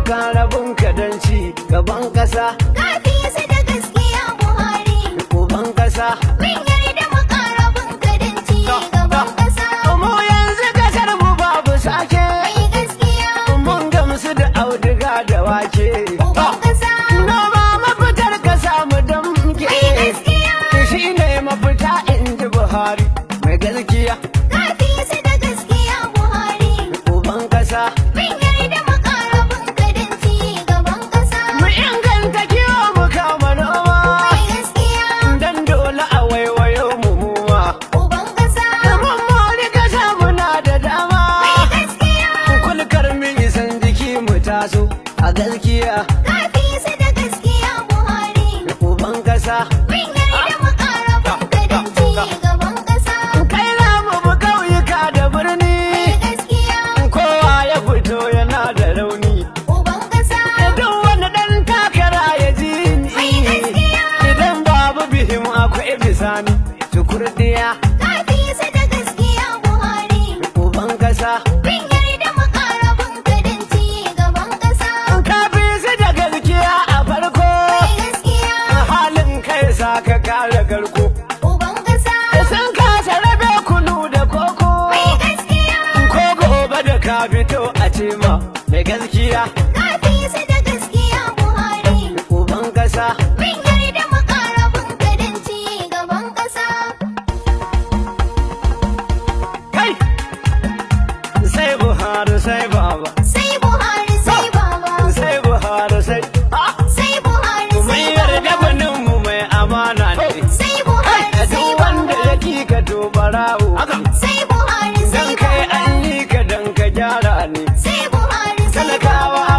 mukarabin kadanci gaban kasa. Kafi su da gaskiya Buhari. Uban kasa. Mun yarda mukarabin kadanci gaban kasa. Mu yanzu kasar mu babu sake. Mai gaskiya. Mun gamsu da auduga da wake. Uban kasa. Noma mafitar kasa mu damke. Mai gaskiya. Shi ne mafita in ji Buhari mai gaskiya. Kafi su da gaskiya Buhari. Uban kasa. Mun yarda mukarabin kadanci gaban kasa. Mu inganta kiwo mu kama noma. Mai gaskiya. Dan dole a waiwayo mu muma. Uban kasa. Mun mori kasa muna da dama. Mai gaskiya. Kulkar min san jiki mu taso a gaskiya. Kafi su da gaskiya Buhari. Uban kasa. Mun yarda mukarabin kadanci gaban kasa. Kai za mu bi ƙauyuka da birni. Mai gaskiya. Kowa ya fito yana da rauni. Uban kasa. Duk wani ɗan takara ya ji Mai ni. gaskiya. Idan babu bihim akwai bisani. Tukurdiya. Kafi su da gaskiya Buhari. Uban kasa. Mun yarda mukarabin kadanci gaban kasa. Ka fi su da gaskiya a farko. Mai gaskiya. Halin kai sa ka kare garko. Uban kasa. Sun kasa rabe kunu da koko. Mai gaskiya. Ko gobe da ka fito a ce ma mai gaskiya. Kafi su da gaskiya Buhari. Uban kasa. Mun yarda mukarabin kadanci gaban kasa. Kai! Sai Buhari sai baba. Sai Buhari sai baba. Sai Buhari sai. Ah! Sai Buhari Mun sai yarda baba. gwaninmu mai amana ne. Sai Buhari sai Duk wanda baba. ya kika to barawo. Sai Buhari sai Dan kai baba. an yi ka dan ka gyara ne. Sai Buhari sai Talakawa baba.